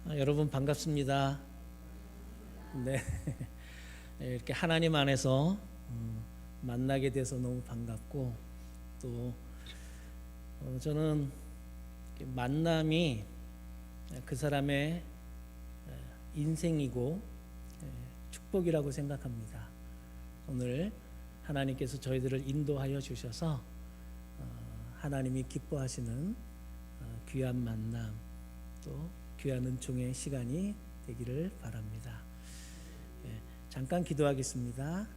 여러분 반갑습니다. 네, 이렇게 하나님 안에서 만나게 돼서 너무 반갑고 또 저는 만남이 그 사람의 인생이고 축복이라고 생각합니다. 오늘 하나님께서 저희들을 인도하여 주셔서 하나님이 기뻐하시는 귀한 만남 또 귀한 은총의 시간이 되기를 바랍니다. 잠깐 기도하겠습니다.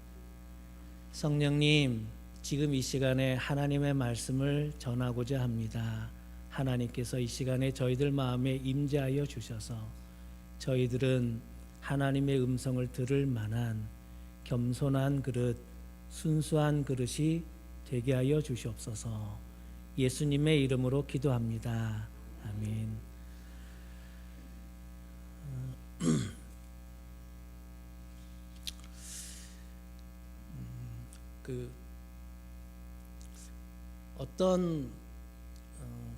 성령님, 지금 이 시간에 하나님의 말씀을 전하고자 합니다. 하나님께서 이 시간에 저희들 마음에 임재하여 주셔서 저희들은 하나님의 음성을 들을 만한 겸손한 그릇, 순수한 그릇이 되게 하여 주시옵소서. 예수님의 이름으로 기도합니다. 아멘. 어떤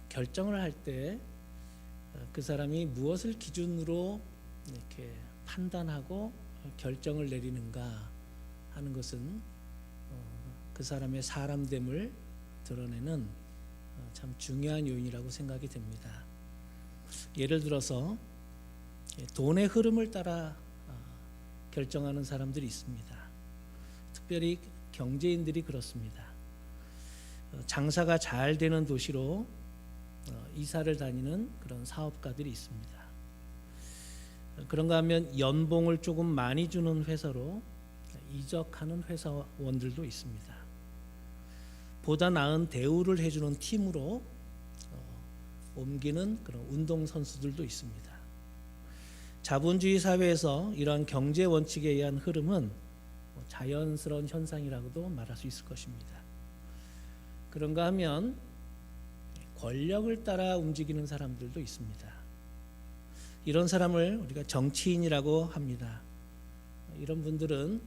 결정을 할 때 그 사람이 무엇을 기준으로 이렇게 판단하고 결정을 내리는가 하는 것은 그 사람의 사람됨을 드러내는 참 중요한 요인이라고 생각이 됩니다. 예를 들어서 돈의 흐름을 따라 결정하는 사람들이 있습니다. 특별히 경제인들이 그렇습니다. 장사가 잘 되는 도시로 이사를 다니는 그런 사업가들이 있습니다. 그런가 하면 연봉을 조금 많이 주는 회사로 이적하는 회사원들도 있습니다. 보다 나은 대우를 해주는 팀으로 옮기는 그런 운동선수들도 있습니다. 자본주의 사회에서 이러한 경제 원칙에 의한 흐름은 자연스러운 현상이라고도 말할 수 있을 것입니다. 그런가 하면 권력을 따라 움직이는 사람들도 있습니다. 이런 사람을 우리가 정치인이라고 합니다. 이런 분들은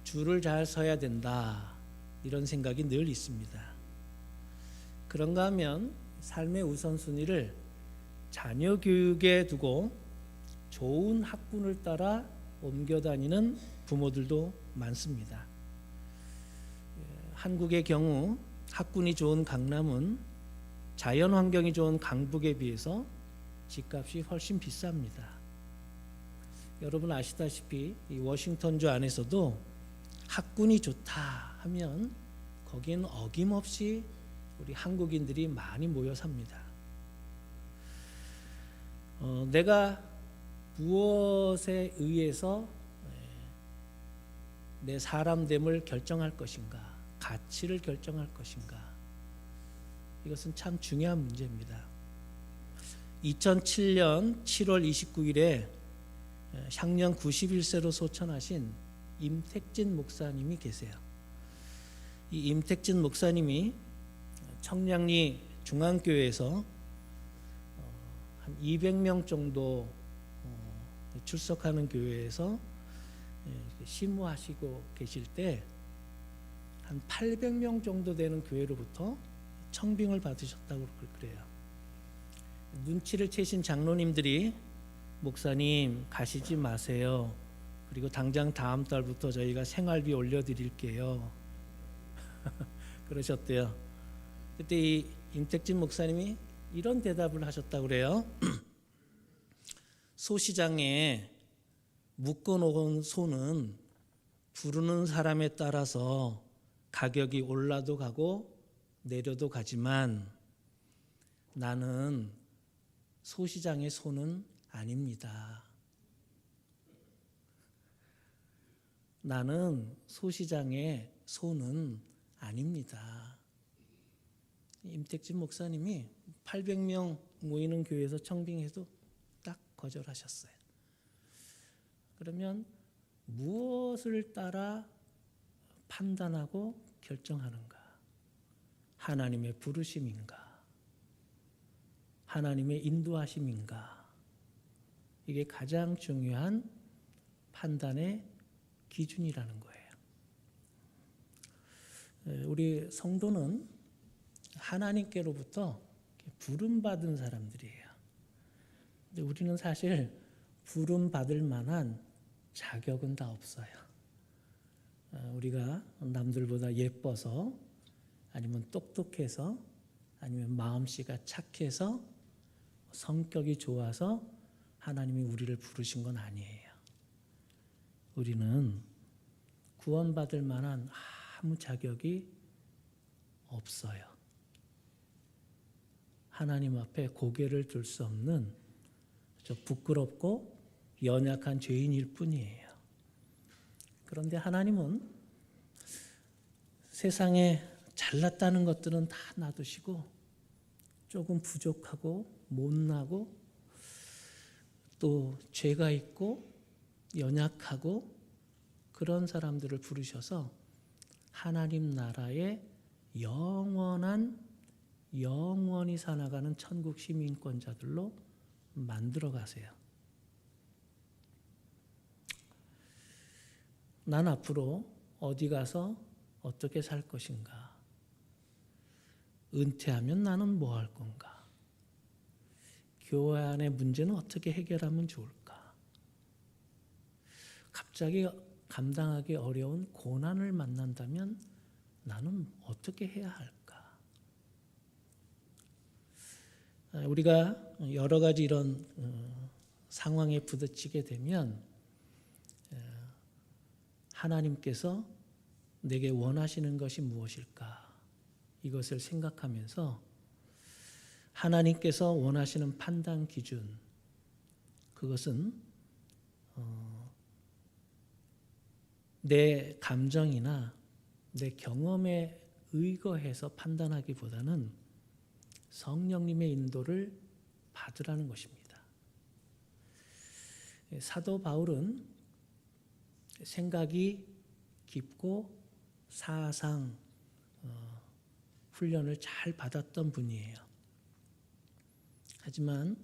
줄을 잘 서야 된다, 이런 생각이 늘 있습니다. 그런가 하면 삶의 우선순위를 자녀 교육에 두고 좋은 학군을 따라 옮겨 다니는 부모들도 많습니다. 한국의 경우 학군이 좋은 강남은 자연 환경이 좋은 강북에 비해서 집값이 훨씬 비쌉니다. 여러분 아시다시피 이 워싱턴주 안에서도 학군이 좋다 하면 거기는 어김없이 우리 한국인들이 많이 모여 삽니다. 내가 무엇에 의해서 내 사람됨을 결정할 것인가, 가치를 결정할 것인가, 이것은 참 중요한 문제입니다. 2007년 7월 29일에 향년 91세로 소천하신 임택진 목사님이 계세요. 이 임택진 목사님이 청량리 중앙교회에서 한 200명 정도 출석하는 교회에서 심무하시고 계실 때 한 800명 정도 되는 교회로부터 청빙을 받으셨다고 그래요. 눈치를 채신 장로님들이 목사님 가시지 마세요. 그리고 당장 다음 달부터 저희가 생활비 올려드릴게요. 그러셨대요. 그때 이 임택진 목사님이 이런 대답을 하셨다고 그래요. 소시장에 묶어놓은 소는 부르는 사람에 따라서 가격이 올라도 가고 내려도 가지만 나는 소시장의 소는 아닙니다. 나는 소시장의 소는 아닙니다. 임택진 목사님이 800명 모이는 교회에서 청빙해도 딱 거절하셨어요. 그러면 무엇을 따라 판단하고 결정하는가? 하나님의 부르심인가? 하나님의 인도하심인가? 이게 가장 중요한 판단의 기준이라는 거예요. 우리 성도는 하나님께로부터 부름받은 사람들이에요. 근데 우리는 사실 부름 받을 만한 자격은 다 없어요. 우리가 남들보다 예뻐서, 아니면 똑똑해서, 아니면 마음씨가 착해서, 성격이 좋아서 하나님이 우리를 부르신 건 아니에요. 우리는 구원받을 만한 아무 자격이 없어요. 하나님 앞에 고개를 들 수 없는 저 부끄럽고 연약한 죄인일 뿐이에요. 그런데 하나님은 세상에 잘났다는 것들은 다 놔두시고 조금 부족하고 못나고 또 죄가 있고 연약하고 그런 사람들을 부르셔서 하나님 나라의 영원히 살아가는 천국 시민권자들로 만들어 가세요. 난 앞으로 어디 가서 어떻게 살 것인가? 은퇴하면 나는 뭐 할 건가? 교회 안의 문제는 어떻게 해결하면 좋을까? 갑자기 감당하기 어려운 고난을 만난다면 나는 어떻게 해야 할까? 우리가 여러 가지 이런 상황에 부딪히게 되면 하나님께서 내게 원하시는 것이 무엇일까? 이것을 생각하면서 하나님께서 원하시는 판단 기준, 그것은 내 감정이나 내 경험에 의거해서 판단하기보다는 성령님의 인도를 받으라는 것입니다. 사도 바울은 생각이 깊고 사상 훈련을 잘 받았던 분이에요. 하지만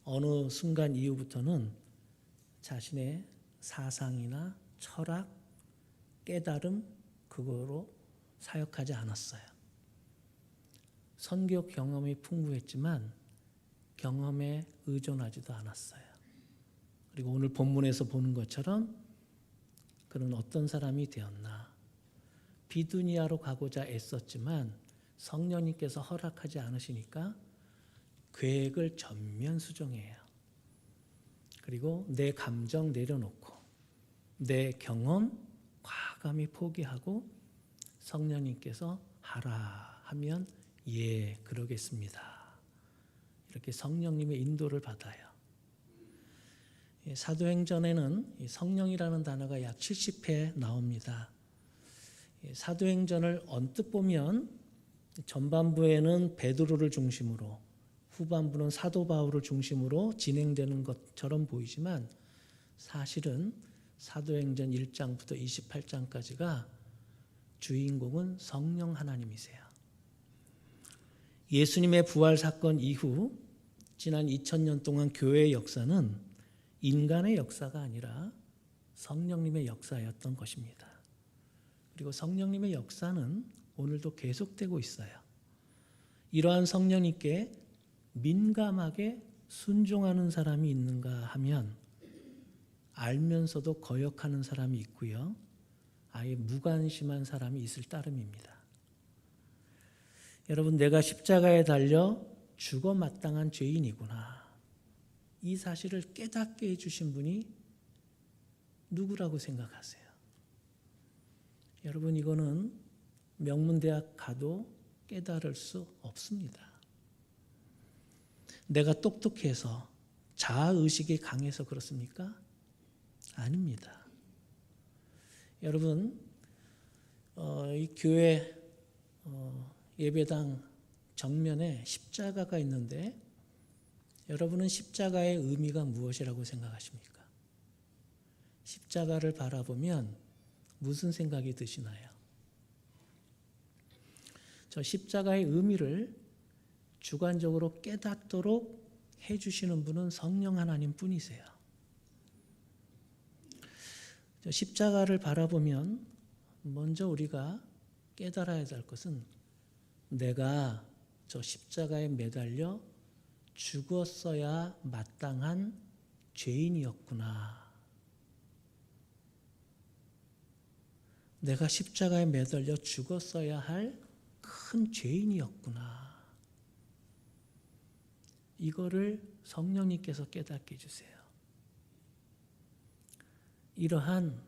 어느 순간 이후부터는 자신의 사상이나 철학, 깨달음 그거로 사역하지 않았어요. 선교 경험이 풍부했지만 경험에 의존하지도 않았어요. 그리고 오늘 본문에서 보는 것처럼 그는 어떤 사람이 되었나? 비두니아로 가고자 애썼지만 성령님께서 허락하지 않으시니까 계획을 전면 수정해요. 그리고 내 감정 내려놓고 내 경험 과감히 포기하고 성령님께서 하라 하면 예, 그러겠습니다. 이렇게 성령님의 인도를 받아요. 사도행전에는 성령이라는 단어가 약 70회 나옵니다. 사도행전을 언뜻 보면 전반부에는 베드로를 중심으로, 후반부는 사도 바울을 중심으로 진행되는 것처럼 보이지만 사실은 사도행전 1장부터 28장까지가 주인공은 성령 하나님이세요. 예수님의 부활 사건 이후 지난 2000년 동안 교회의 역사는 인간의 역사가 아니라 성령님의 역사였던 것입니다. 그리고 성령님의 역사는 오늘도 계속되고 있어요. 이러한 성령님께 민감하게 순종하는 사람이 있는가 하면 알면서도 거역하는 사람이 있고요. 아예 무관심한 사람이 있을 따름입니다. 여러분, 내가 십자가에 달려 죽어 마땅한 죄인이구나. 이 사실을 깨닫게 해주신 분이 누구라고 생각하세요? 여러분, 이거는 명문대학 가도 깨달을 수 없습니다. 내가 똑똑해서 자아의식이 강해서 그렇습니까? 아닙니다. 여러분, 이 교회 예배당 정면에 십자가가 있는데 여러분은 십자가의 의미가 무엇이라고 생각하십니까? 십자가를 바라보면 무슨 생각이 드시나요? 저 십자가의 의미를 주관적으로 깨닫도록 해주시는 분은 성령 하나님 뿐이세요. 저 십자가를 바라보면 먼저 우리가 깨달아야 될 것은 내가 저 십자가에 매달려 죽었어야 마땅한 죄인이었구나. 내가 십자가에 매달려 죽었어야 할 큰 죄인이었구나. 이거를 성령님께서 깨닫게 해주세요. 이러한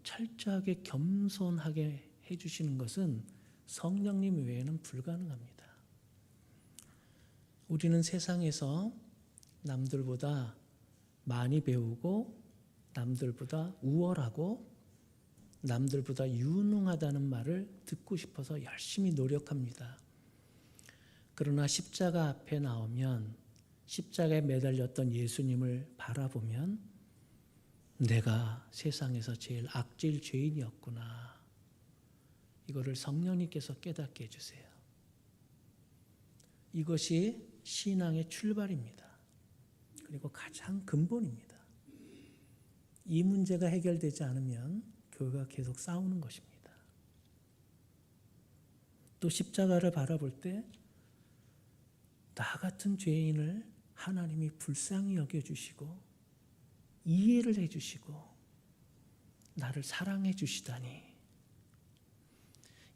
철저하게 겸손하게 해주시는 것은 성령님 외에는 불가능합니다. 우리는 세상에서 남들보다 많이 배우고 남들보다 우월하고 남들보다 유능하다는 말을 듣고 싶어서 열심히 노력합니다. 그러나 십자가 앞에 나오면 십자가에 매달렸던 예수님을 바라보면 내가 세상에서 제일 악질 죄인이었구나. 이거를 성령님께서 깨닫게 해주세요. 이것이 신앙의 출발입니다. 그리고 가장 근본입니다. 이 문제가 해결되지 않으면 교회가 계속 싸우는 것입니다. 또 십자가를 바라볼 때 나 같은 죄인을 하나님이 불쌍히 여겨주시고 이해를 해주시고 나를 사랑해 주시다니,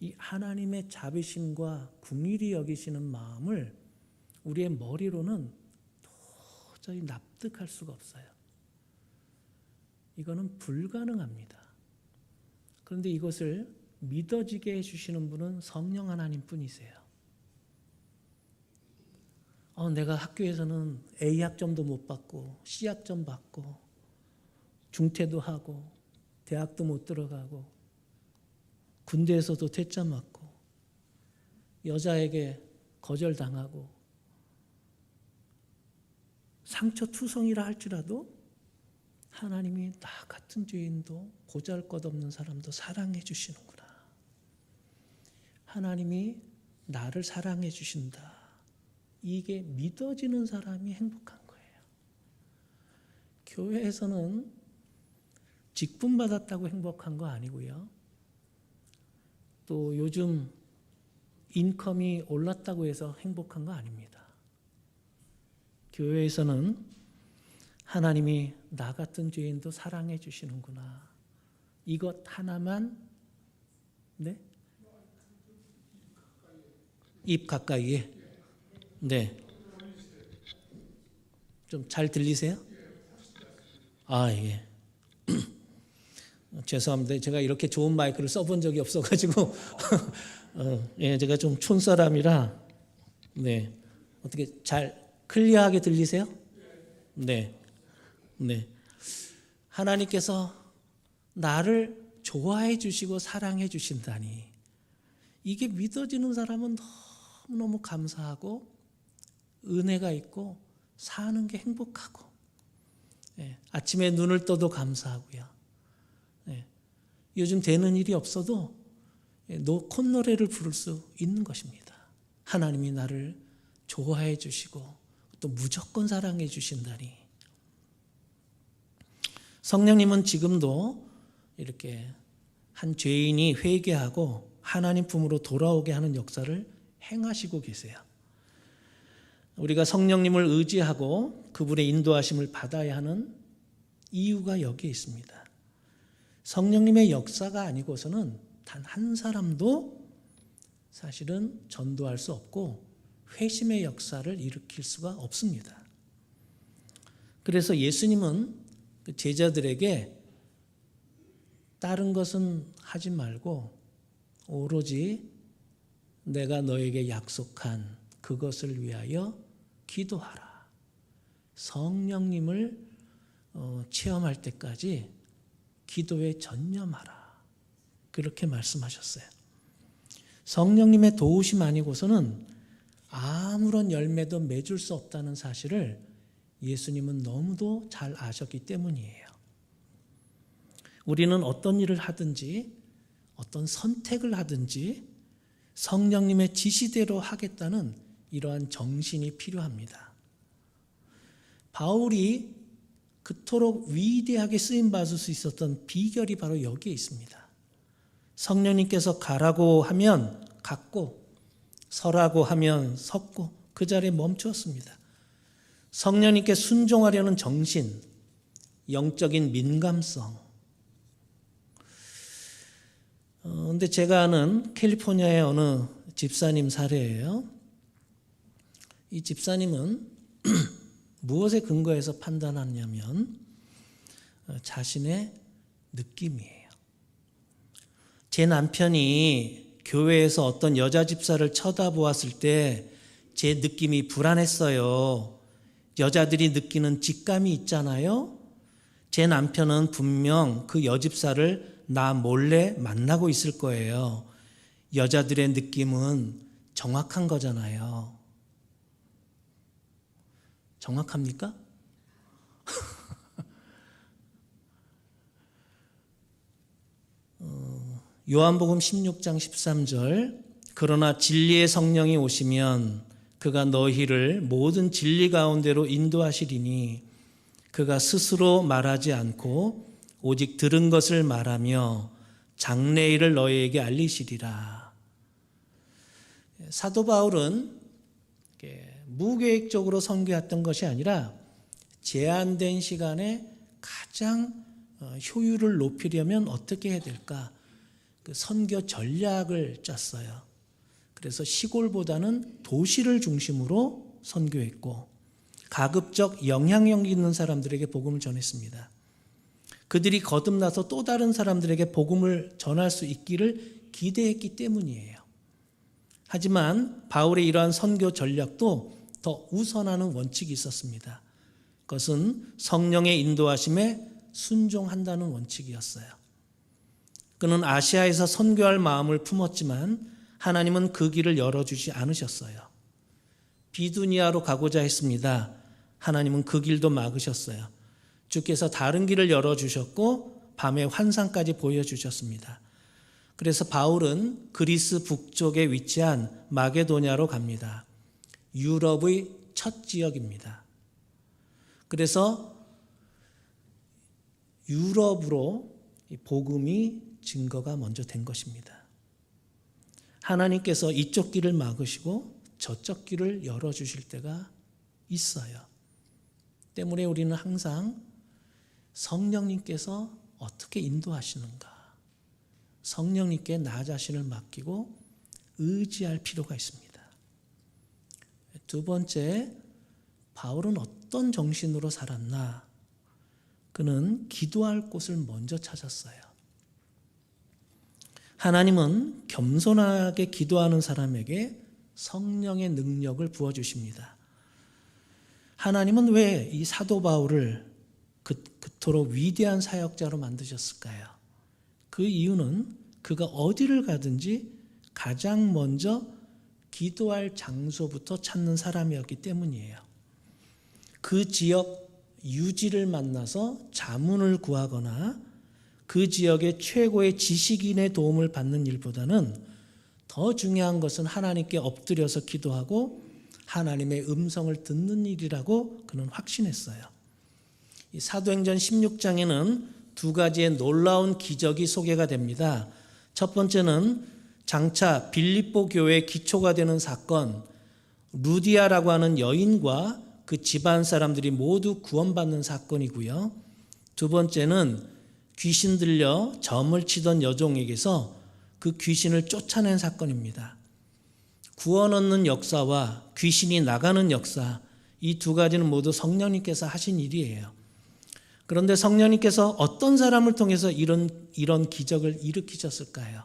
이 하나님의 자비심과 긍휼히 여기시는 마음을 우리의 머리로는 도저히 납득할 수가 없어요. 이거는 불가능합니다. 그런데 이것을 믿어지게 해주시는 분은 성령 하나님 뿐이세요. 내가 학교에서는 A학점도 못 받고 C학점 받고 중퇴도 하고 대학도 못 들어가고 군대에서도 퇴짜 맞고 여자에게 거절당하고 상처투성이라 할지라도 하나님이 나 같은 죄인도 보잘것없는 사람도 사랑해 주시는구나. 하나님이 나를 사랑해 주신다. 이게 믿어지는 사람이 행복한 거예요. 교회에서는 직분 받았다고 행복한 거 아니고요. 또 요즘 인컴이 올랐다고 해서 행복한 거 아닙니다. 교회에서는 하나님이 나 같은 죄인도 사랑해 주시는구나. 이것 하나만, 네? 입 가까이에. 네. 좀 잘 들리세요? 예. 죄송합니다. 제가 이렇게 좋은 마이크를 써본 적이 없어가지고 제가 좀 촌사람이라. 네. 어떻게 잘 클리어하게 들리세요? 네. 하나님께서 나를 좋아해 주시고 사랑해 주신다니, 이게 믿어지는 사람은 너무너무 감사하고 은혜가 있고 사는 게 행복하고, 아침에 눈을 떠도 감사하고요. 요즘 되는 일이 없어도 콧노래를 부를 수 있는 것입니다. 하나님이 나를 좋아해 주시고 또 무조건 사랑해 주신다니. 성령님은 지금도 이렇게 한 죄인이 회개하고 하나님 품으로 돌아오게 하는 역사를 행하시고 계세요. 우리가 성령님을 의지하고 그분의 인도하심을 받아야 하는 이유가 여기에 있습니다. 성령님의 역사가 아니고서는 단 한 사람도 사실은 전도할 수 없고 회심의 역사를 일으킬 수가 없습니다. 그래서 예수님은 제자들에게 다른 것은 하지 말고 오로지 내가 너에게 약속한 그것을 위하여 기도하라. 성령님을 체험할 때까지 기도에 전념하라. 그렇게 말씀하셨어요. 성령님의 도우심 아니고서는 아무런 열매도 맺을 수 없다는 사실을 예수님은 너무도 잘 아셨기 때문이에요. 우리는 어떤 일을 하든지 어떤 선택을 하든지 성령님의 지시대로 하겠다는 이러한 정신이 필요합니다. 바울이 그토록 위대하게 쓰임받을 수 있었던 비결이 바로 여기에 있습니다. 성령님께서 가라고 하면 갔고 서라고 하면 섰고 그 자리에 멈추었습니다. 성령님께 순종하려는 정신, 영적인 민감성. 근데 제가 아는 캘리포니아의 어느 집사님 사례예요. 이 집사님은 무엇에 근거해서 판단하냐면 자신의 느낌이에요. 제 남편이 교회에서 어떤 여자 집사를 쳐다보았을 때 제 느낌이 불안했어요. 여자들이 느끼는 직감이 있잖아요. 제 남편은 분명 그 여집사를 나 몰래 만나고 있을 거예요. 여자들의 느낌은 정확한 거잖아요. 정확합니까? 요한복음 16장 13절 그러나 진리의 성령이 오시면 그가 너희를 모든 진리 가운데로 인도하시리니 그가 스스로 말하지 않고 오직 들은 것을 말하며 장래일을 너희에게 알리시리라. 사도 바울은 무계획적으로 선교했던 것이 아니라 제한된 시간에 가장 효율을 높이려면 어떻게 해야 될까? 그 선교 전략을 짰어요. 그래서 시골보다는 도시를 중심으로 선교했고 가급적 영향력 있는 사람들에게 복음을 전했습니다. 그들이 거듭나서 또 다른 사람들에게 복음을 전할 수 있기를 기대했기 때문이에요. 하지만 바울의 이러한 선교 전략도 더 우선하는 원칙이 있었습니다. 그것은 성령의 인도하심에 순종한다는 원칙이었어요. 그는 아시아에서 선교할 마음을 품었지만 하나님은 그 길을 열어주지 않으셨어요. 비두니아로 가고자 했습니다. 하나님은 그 길도 막으셨어요. 주께서 다른 길을 열어주셨고 밤에 환상까지 보여주셨습니다. 그래서 바울은 그리스 북쪽에 위치한 마게도냐로 갑니다. 유럽의 첫 지역입니다. 그래서 유럽으로 복음이 증거가 먼저 된 것입니다. 하나님께서 이쪽 길을 막으시고 저쪽 길을 열어주실 때가 있어요. 때문에 우리는 항상 성령님께서 어떻게 인도하시는가, 성령님께 나 자신을 맡기고 의지할 필요가 있습니다. 두 번째, 바울은 어떤 정신으로 살았나? 그는 기도할 곳을 먼저 찾았어요. 하나님은 겸손하게 기도하는 사람에게 성령의 능력을 부어주십니다. 하나님은 왜 이 사도 바울을 그토록 위대한 사역자로 만드셨을까요? 그 이유는 그가 어디를 가든지 가장 먼저 기도할 장소부터 찾는 사람이었기 때문이에요. 그 지역 유지를 만나서 자문을 구하거나 그 지역의 최고의 지식인의 도움을 받는 일보다는 더 중요한 것은 하나님께 엎드려서 기도하고 하나님의 음성을 듣는 일이라고 그는 확신했어요. 이 사도행전 16장에는 두 가지의 놀라운 기적이 소개가 됩니다. 첫 번째는 장차 빌립보 교회의 기초가 되는 사건, 루디아라고 하는 여인과 그 집안 사람들이 모두 구원받는 사건이고요. 두 번째는 귀신 들려 점을 치던 여종에게서 그 귀신을 쫓아낸 사건입니다. 구원 얻는 역사와 귀신이 나가는 역사, 이 두 가지는 모두 성령님께서 하신 일이에요. 그런데 성령님께서 어떤 사람을 통해서 이런 기적을 일으키셨을까요?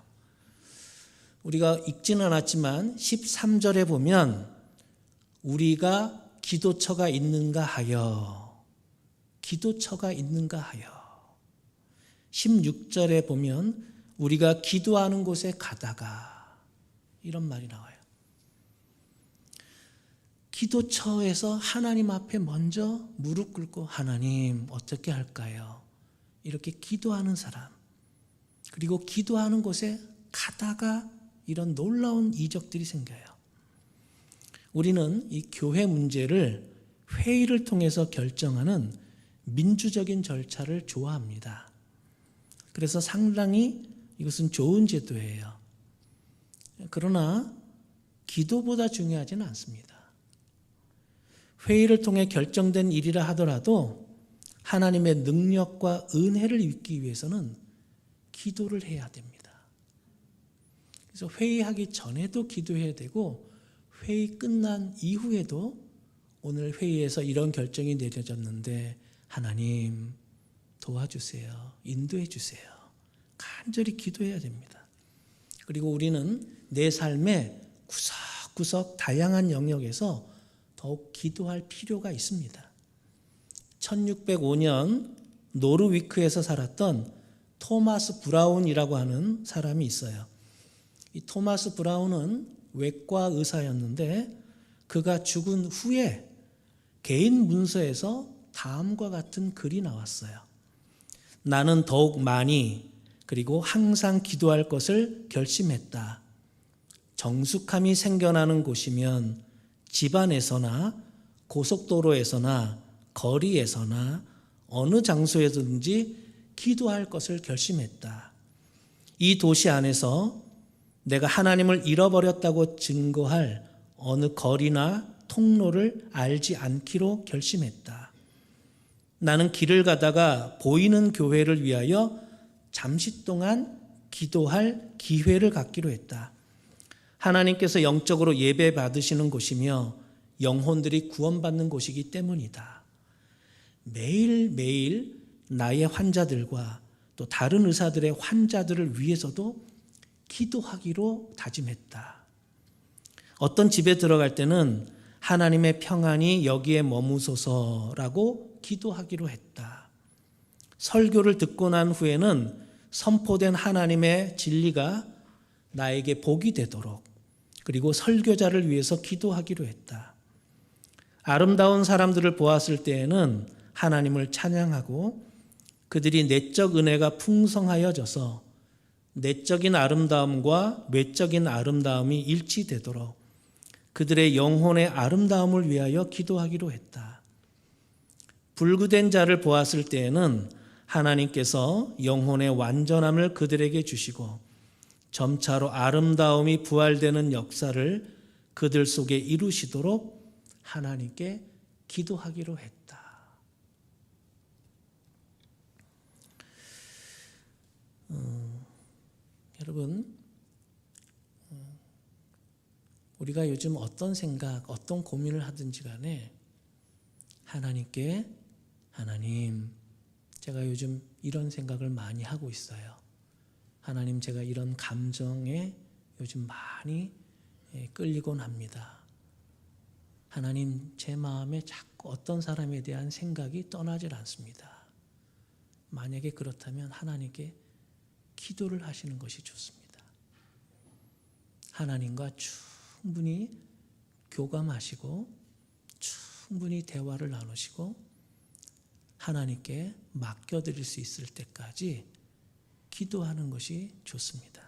우리가 읽지는 않았지만 13절에 보면 우리가 기도처가 있는가 하여, 기도처가 있는가 하여. 16절에 보면 우리가 기도하는 곳에 가다가, 이런 말이 나와요. 기도처에서 하나님 앞에 먼저 무릎 꿇고 하나님 어떻게 할까요? 이렇게 기도하는 사람, 그리고 기도하는 곳에 가다가 이런 놀라운 이적들이 생겨요. 우리는 이 교회 문제를 회의를 통해서 결정하는 민주적인 절차를 좋아합니다. 그래서 상당히 이것은 좋은 제도예요. 그러나 기도보다 중요하지는 않습니다. 회의를 통해 결정된 일이라 하더라도 하나님의 능력과 은혜를 입기 위해서는 기도를 해야 됩니다. 그래서 회의하기 전에도 기도해야 되고 회의 끝난 이후에도 오늘 회의에서 이런 결정이 내려졌는데 하나님 도와주세요. 인도해 주세요. 간절히 기도해야 됩니다. 그리고 우리는 내 삶의 구석구석 다양한 영역에서 더욱 기도할 필요가 있습니다. 1605년 노르위크에서 살았던 토마스 브라운이라고 하는 사람이 있어요. 이 토마스 브라운은 외과 의사였는데 그가 죽은 후에 개인 문서에서 다음과 같은 글이 나왔어요. 나는 더욱 많이 그리고 항상 기도할 것을 결심했다. 정숙함이 생겨나는 곳이면 집안에서나 고속도로에서나 거리에서나 어느 장소에든지 기도할 것을 결심했다. 이 도시 안에서 내가 하나님을 잃어버렸다고 증거할 어느 거리나 통로를 알지 않기로 결심했다. 나는 길을 가다가 보이는 교회를 위하여 잠시 동안 기도할 기회를 갖기로 했다. 하나님께서 영적으로 예배 받으시는 곳이며 영혼들이 구원받는 곳이기 때문이다. 매일매일 나의 환자들과 또 다른 의사들의 환자들을 위해서도 기도하기로 다짐했다. 어떤 집에 들어갈 때는 하나님의 평안이 여기에 머무소서라고 기도하기로 했다. 설교를 듣고 난 후에는 선포된 하나님의 진리가 나에게 복이 되도록 그리고 설교자를 위해서 기도하기로 했다. 아름다운 사람들을 보았을 때에는 하나님을 찬양하고 그들이 내적 은혜가 풍성하여져서 내적인 아름다움과 외적인 아름다움이 일치되도록 그들의 영혼의 아름다움을 위하여 기도하기로 했다. 불구된 자를 보았을 때에는 하나님께서 영혼의 완전함을 그들에게 주시고 점차로 아름다움이 부활되는 역사를 그들 속에 이루시도록 하나님께 기도하기로 했다. 여러분, 우리가 요즘 어떤 생각, 어떤 고민을 하든지 간에 하나님께 하나님, 제가 요즘 이런 생각을 많이 하고 있어요. 하나님, 제가 이런 감정에 요즘 많이 끌리곤 합니다. 하나님, 제 마음에 자꾸 어떤 사람에 대한 생각이 떠나질 않습니다. 만약에 그렇다면 하나님께 기도를 하시는 것이 좋습니다. 하나님과 충분히 교감하시고 충분히 대화를 나누시고 하나님께 맡겨드릴 수 있을 때까지 기도하는 것이 좋습니다.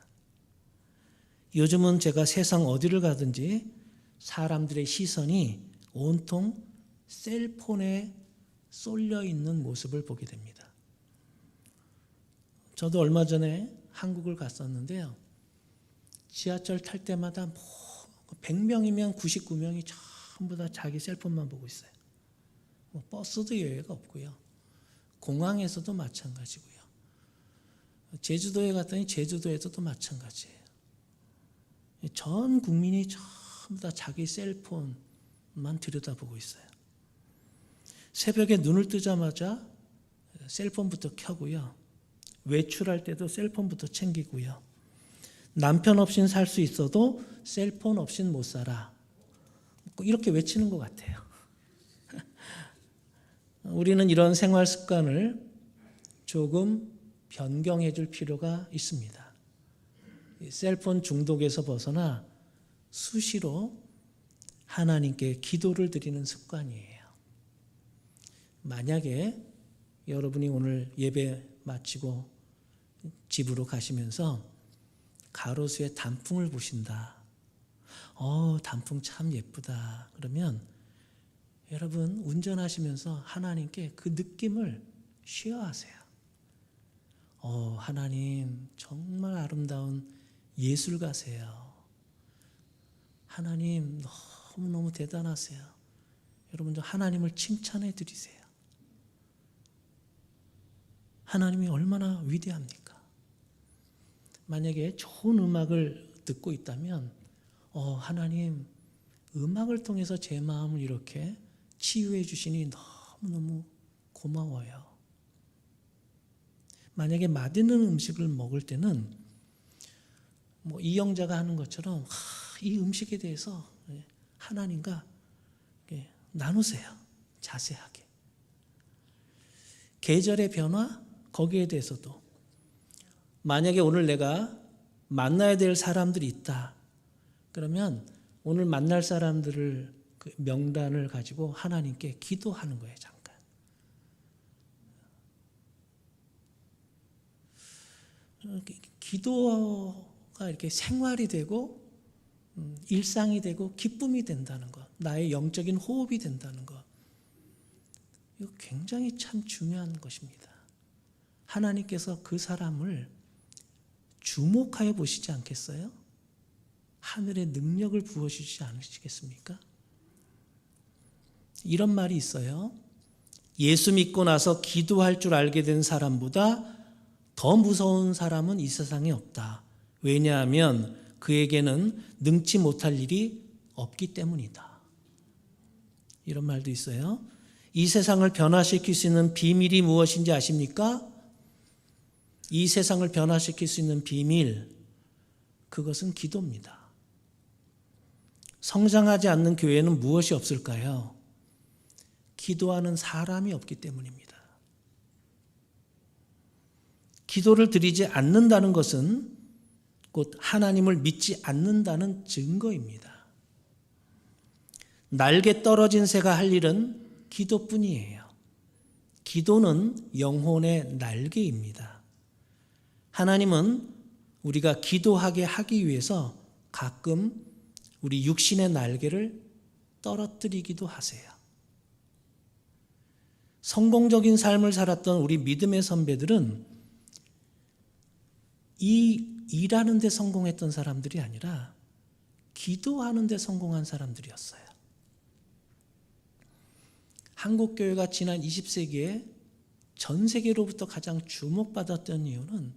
요즘은 제가 세상 어디를 가든지 사람들의 시선이 온통 셀폰에 쏠려 있는 모습을 보게 됩니다. 저도 얼마 전에 한국을 갔었는데요. 지하철 탈 때마다 100명이면 99명이 전부 다 자기 셀폰만 보고 있어요. 버스도 여유가 없고요. 공항에서도 마찬가지고요. 제주도에 갔더니 제주도에서도 마찬가지예요. 전 국민이 전부 다 자기 셀폰만 들여다보고 있어요. 새벽에 눈을 뜨자마자 셀폰부터 켜고요. 외출할 때도 셀폰부터 챙기고요. 남편 없인 살 수 있어도 셀폰 없인 못 살아. 이렇게 외치는 것 같아요. 우리는 이런 생활 습관을 조금 변경해 줄 필요가 있습니다. 셀폰 중독에서 벗어나 수시로 하나님께 기도를 드리는 습관이에요. 만약에 여러분이 오늘 예배 마치고 집으로 가시면서 가로수에 단풍을 보신다. 단풍 참 예쁘다. 그러면 여러분 운전하시면서 하나님께 그 느낌을 쉐어하세요. 하나님 정말 아름다운 예술가세요. 하나님 너무너무 대단하세요. 여러분, 하나님을 칭찬해 드리세요. 하나님이 얼마나 위대합니까? 만약에 좋은 음악을 듣고 있다면 하나님, 음악을 통해서 제 마음을 이렇게 치유해 주시니 너무너무 고마워요. 만약에 맛있는 음식을 먹을 때는 이영자가 하는 것처럼 이 음식에 대해서 하나님과 나누세요. 자세하게. 계절의 변화, 거기에 대해서도 만약에 오늘 내가 만나야 될 사람들이 있다. 그러면 오늘 만날 사람들을 그 명단을 가지고 하나님께 기도하는 거예요. 잠깐. 기도가 이렇게 생활이 되고 일상이 되고 기쁨이 된다는 것, 나의 영적인 호흡이 된다는 것, 이거 굉장히 참 중요한 것입니다. 하나님께서 그 사람을 주목하여 보시지 않겠어요? 하늘의 능력을 부어주시지 않으시겠습니까? 이런 말이 있어요. 예수 믿고 나서 기도할 줄 알게 된 사람보다 더 무서운 사람은 이 세상에 없다. 왜냐하면 그에게는 능치 못할 일이 없기 때문이다. 이런 말도 있어요. 이 세상을 변화시킬 수 있는 비밀이 무엇인지 아십니까? 이 세상을 변화시킬 수 있는 비밀, 그것은 기도입니다. 성장하지 않는 교회는 무엇이 없을까요? 기도하는 사람이 없기 때문입니다. 기도를 드리지 않는다는 것은 곧 하나님을 믿지 않는다는 증거입니다. 날개 떨어진 새가 할 일은 기도뿐이에요. 기도는 영혼의 날개입니다. 하나님은 우리가 기도하게 하기 위해서 가끔 우리 육신의 날개를 떨어뜨리기도 하세요. 성공적인 삶을 살았던 우리 믿음의 선배들은 이 일하는 데 성공했던 사람들이 아니라 기도하는 데 성공한 사람들이었어요. 한국교회가 지난 20세기에 전 세계로부터 가장 주목받았던 이유는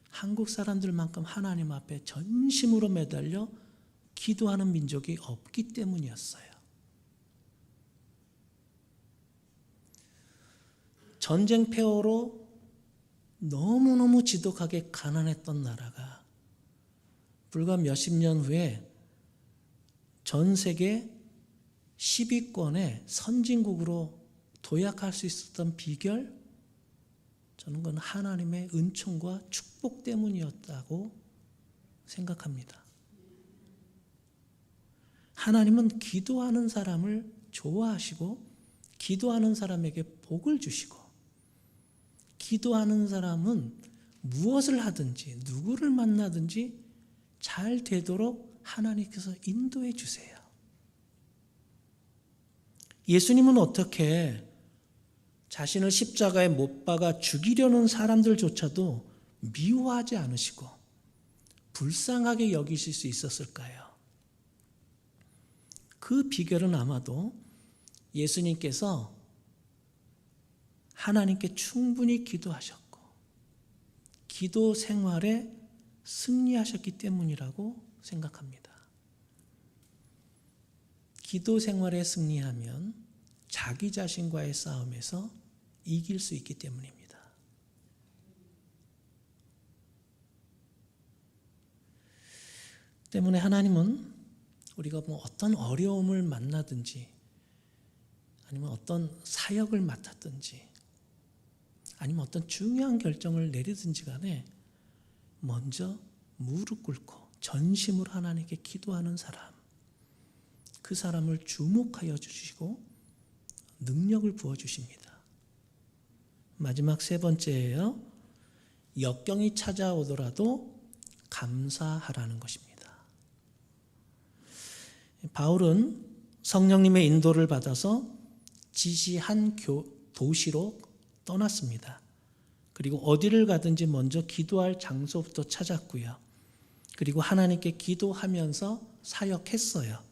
한국 사람들만큼 하나님 앞에 전심으로 매달려 기도하는 민족이 없기 때문이었어요. 전쟁 폐허로 너무너무 지독하게 가난했던 나라가 불과 몇십 년 후에 전 세계 10위권의 선진국으로 도약할 수 있었던 비결, 저는 그건 하나님의 은총과 축복 때문이었다고 생각합니다. 하나님은 기도하는 사람을 좋아하시고 기도하는 사람에게 복을 주시고 기도하는 사람은 무엇을 하든지 누구를 만나든지 잘 되도록 하나님께서 인도해 주세요. 예수님은 어떻게 자신을 십자가에 못 박아 죽이려는 사람들조차도 미워하지 않으시고 불쌍하게 여기실 수 있었을까요? 그 비결은 아마도 예수님께서 하나님께 충분히 기도하셨고 기도 생활에 승리하셨기 때문이라고 생각합니다. 기도 생활에 승리하면 자기 자신과의 싸움에서 이길 수 있기 때문입니다. 때문에 하나님은 우리가 어떤 어려움을 만나든지 아니면 어떤 사역을 맡았든지 아니면 어떤 중요한 결정을 내리든지 간에 먼저 무릎 꿇고 전심으로 하나님께 기도하는 사람, 그 사람을 주목하여 주시고 능력을 부어주십니다. 마지막 세 번째예요. 역경이 찾아오더라도 감사하라는 것입니다. 바울은 성령님의 인도를 받아서 지시한 도시로 떠났습니다. 그리고 어디를 가든지 먼저 기도할 장소부터 찾았고요. 그리고 하나님께 기도하면서 사역했어요.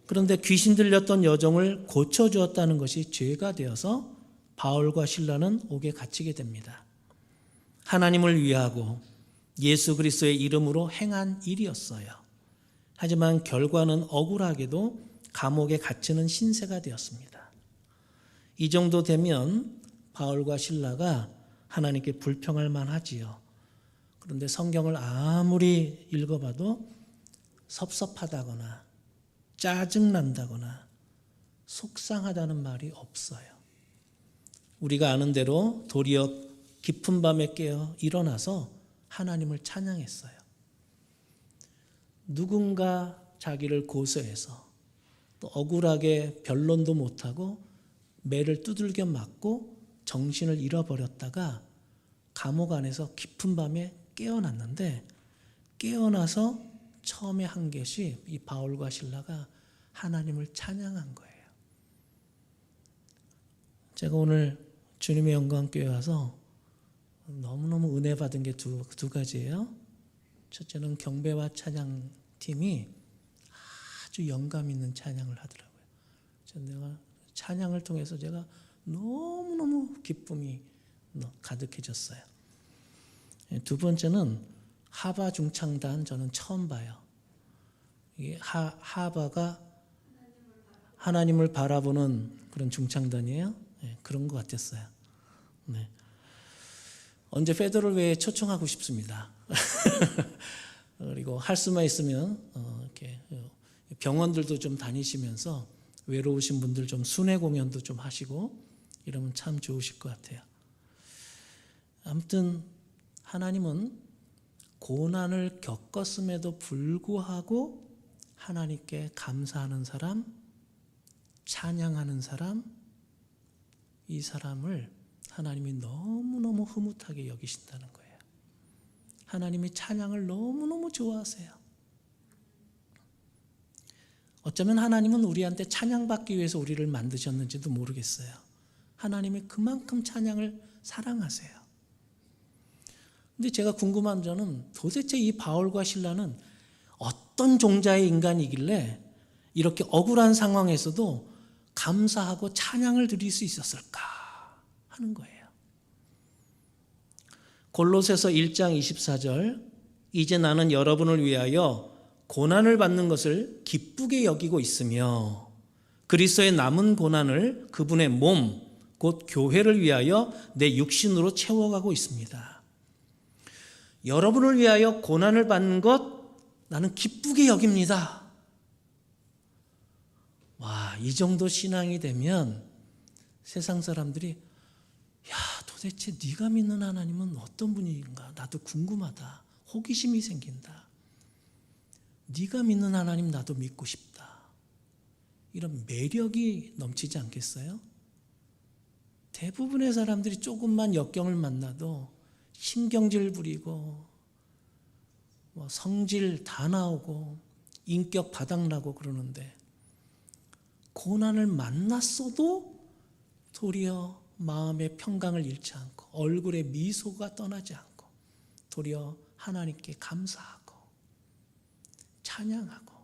그런데 귀신 들렸던 여종을 고쳐주었다는 것이 죄가 되어서 바울과 실라는 옥에 갇히게 됩니다. 하나님을 위하고 예수 그리스도의 이름으로 행한 일이었어요. 하지만 결과는 억울하게도 감옥에 갇히는 신세가 되었습니다. 이 정도 되면 바울과 실라가 하나님께 불평할 만하지요. 그런데 성경을 아무리 읽어봐도 섭섭하다거나 짜증난다거나 속상하다는 말이 없어요. 우리가 아는 대로 도리어 깊은 밤에 깨어 일어나서 하나님을 찬양했어요. 누군가 자기를 고소해서 또 억울하게 변론도 못하고 매를 두들겨 맞고 정신을 잃어버렸다가 감옥 안에서 깊은 밤에 깨어났는데, 깨어나서 처음에 한 것이 이 바울과 실라가 하나님을 찬양한 거예요. 제가 오늘 주님의 영광교회 와서 너무너무 은혜 받은 게 두 가지예요. 첫째는 경배와 찬양팀이 아주 영감 있는 찬양을 하더라고요. 내가 찬양을 통해서 제가 너무너무 기쁨이 가득해졌어요. 두 번째는 하바 중창단, 저는 처음 봐요. 이게 하바가 하나님을 바라보는 그런 중창단이에요. 네, 그런 것 같았어요. 네. 언제 페더럴웨이에 초청하고 싶습니다. 그리고 할 수만 있으면 이렇게 병원들도 좀 다니시면서 외로우신 분들 좀 순회 공연도 좀 하시고 이러면 참 좋으실 것 같아요. 아무튼 하나님은 고난을 겪었음에도 불구하고 하나님께 감사하는 사람, 찬양하는 사람, 이 사람을 하나님이 너무너무 흐뭇하게 여기신다는 거예요. 하나님이 찬양을 너무너무 좋아하세요. 어쩌면 하나님은 우리한테 찬양받기 위해서 우리를 만드셨는지도 모르겠어요. 하나님이 그만큼 찬양을 사랑하세요. 근데 제가 궁금한 점은 도대체 이 바울과 실라는 어떤 종자의 인간이길래 이렇게 억울한 상황에서도 감사하고 찬양을 드릴 수 있었을까 하는 거예요. 골로새서 1장 24절, 이제 나는 여러분을 위하여 고난을 받는 것을 기쁘게 여기고 있으며 그리스도의 남은 고난을 그분의 몸, 곧 교회를 위하여 내 육신으로 채워가고 있습니다. 여러분을 위하여 고난을 받는 것 나는 기쁘게 여깁니다. 와, 이 정도 신앙이 되면 세상 사람들이 야, 도대체 네가 믿는 하나님은 어떤 분인가? 나도 궁금하다. 호기심이 생긴다. 네가 믿는 하나님 나도 믿고 싶다. 이런 매력이 넘치지 않겠어요? 대부분의 사람들이 조금만 역경을 만나도 신경질 부리고 성질 다 나오고 인격 바닥나고 그러는데, 고난을 만났어도 도리어 마음의 평강을 잃지 않고 얼굴에 미소가 떠나지 않고 도리어 하나님께 감사하고 찬양하고,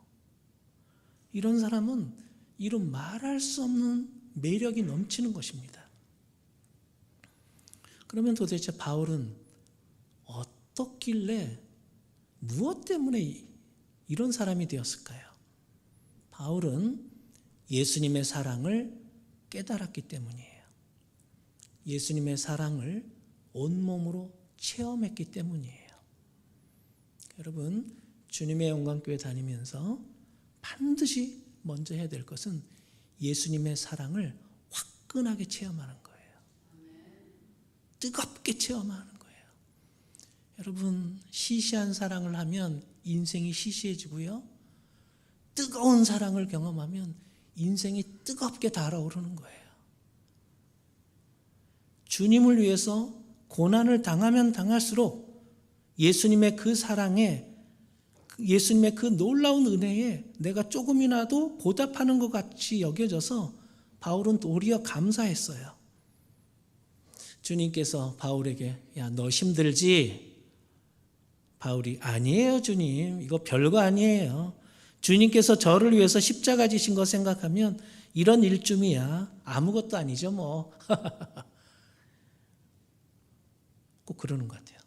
이런 사람은 이런 말할 수 없는 매력이 넘치는 것입니다. 그러면 도대체 바울은 어떻길래, 무엇 때문에 이런 사람이 되었을까요? 바울은 예수님의 사랑을 깨달았기 때문이에요. 예수님의 사랑을 온몸으로 체험했기 때문이에요. 여러분, 주님의 영광교회 다니면서 반드시 먼저 해야 될 것은 예수님의 사랑을 화끈하게 체험하는 거예요. 뜨겁게 체험하는 거예요. 여러분, 시시한 사랑을 하면 인생이 시시해지고요, 뜨거운 사랑을 경험하면 인생이 뜨겁게 달아오르는 거예요. 주님을 위해서 고난을 당하면 당할수록 예수님의 그 사랑에, 예수님의 그 놀라운 은혜에 내가 조금이라도 보답하는 것 같이 여겨져서 바울은 도리어 감사했어요. 주님께서 바울에게 야, 너 힘들지? 바울이 아니에요 주님, 이거 별거 아니에요. 주님께서 저를 위해서 십자가 지신 거 생각하면 이런 일쯤이야 아무것도 아니죠 뭐. 꼭 그러는 것 같아요.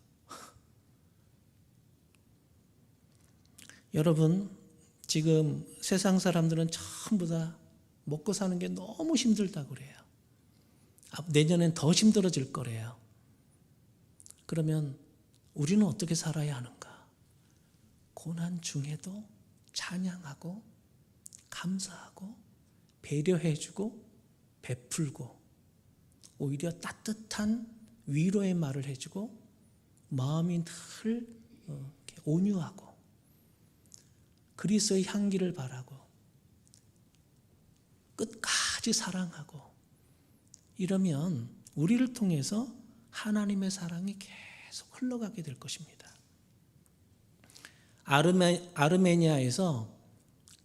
여러분, 지금 세상 사람들은 전부 다 먹고 사는 게 너무 힘들다고 그래요. 내년엔 더 힘들어질 거래요. 그러면 우리는 어떻게 살아야 하는가? 고난 중에도 찬양하고 감사하고 배려해주고 베풀고 오히려 따뜻한 위로의 말을 해주고 마음이 늘 온유하고 그리스도의 향기를 바라고 끝까지 사랑하고 이러면 우리를 통해서 하나님의 사랑이 계속 흘러가게 될 것입니다. 아르메니아에서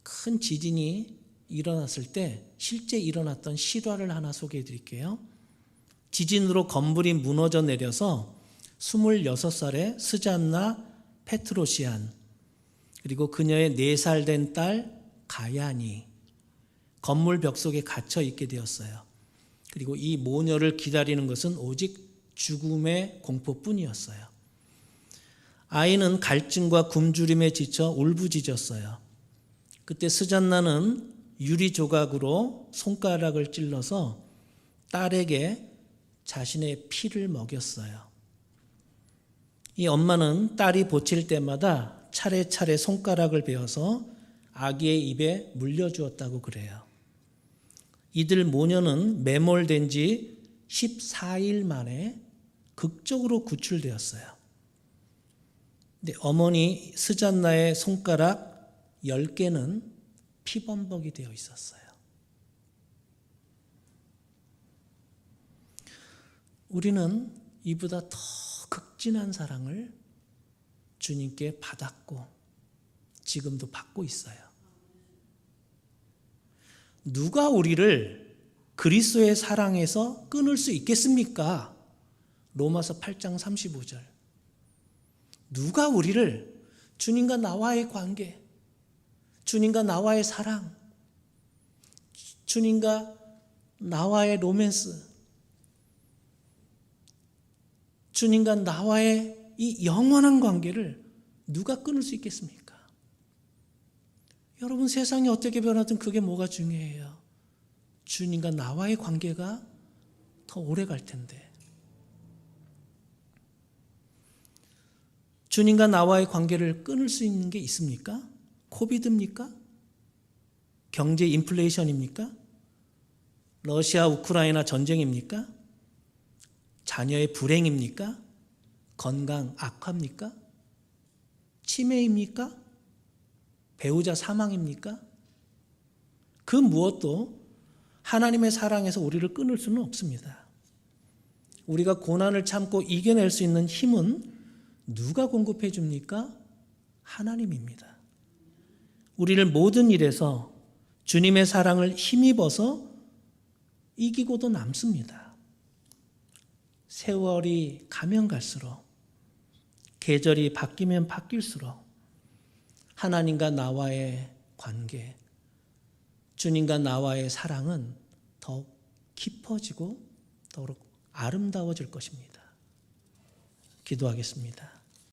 큰 지진이 일어났을 때 실제 일어났던 실화를 하나 소개해 드릴게요. 지진으로 건물이 무너져 내려서 26살의 스잔나 페트로시안 그리고 그녀의 4살 된 딸 가야니 건물 벽 속에 갇혀 있게 되었어요. 그리고 이 모녀를 기다리는 것은 오직 죽음의 공포뿐이었어요. 아이는 갈증과 굶주림에 지쳐 울부짖었어요. 그때 스잔나는 유리 조각으로 손가락을 찔러서 딸에게 자신의 피를 먹였어요. 이 엄마는 딸이 보칠 때마다 차례차례 손가락을 베어서 아기의 입에 물려주었다고 그래요. 이들 모녀는 매몰된 지 14일 만에 극적으로 구출되었어요. 근데 어머니 스잔나의 손가락 10개는 피범벅이 되어 있었어요. 우리는 이보다 더 극진한 사랑을 주님께 받았고 지금도 받고 있어요. 누가 우리를 그리스도의 사랑에서 끊을 수 있겠습니까? 로마서 8장 35절. 누가 우리를 주님과 나와의 관계, 주님과 나와의 사랑, 주님과 나와의 로맨스, 주님과 나와의 이 영원한 관계를 누가 끊을 수 있겠습니까? 여러분 세상이 어떻게 변하든 그게 뭐가 중요해요? 주님과 나와의 관계가 더 오래 갈 텐데. 주님과 나와의 관계를 끊을 수 있는 게 있습니까? 코비드입니까? 경제 인플레이션입니까? 러시아 우크라이나 전쟁입니까? 자녀의 불행입니까? 건강 악화입니까? 치매입니까? 배우자 사망입니까? 그 무엇도 하나님의 사랑에서 우리를 끊을 수는 없습니다. 우리가 고난을 참고 이겨낼 수 있는 힘은 누가 공급해 줍니까? 하나님입니다. 우리를 모든 일에서 주님의 사랑을 힘입어서 이기고도 남습니다. 세월이 가면 갈수록 계절이 바뀌면 바뀔수록 하나님과 나와의 관계, 주님과 나와의 사랑은 더욱 깊어지고 더욱 아름다워질 것입니다. 기도하겠습니다.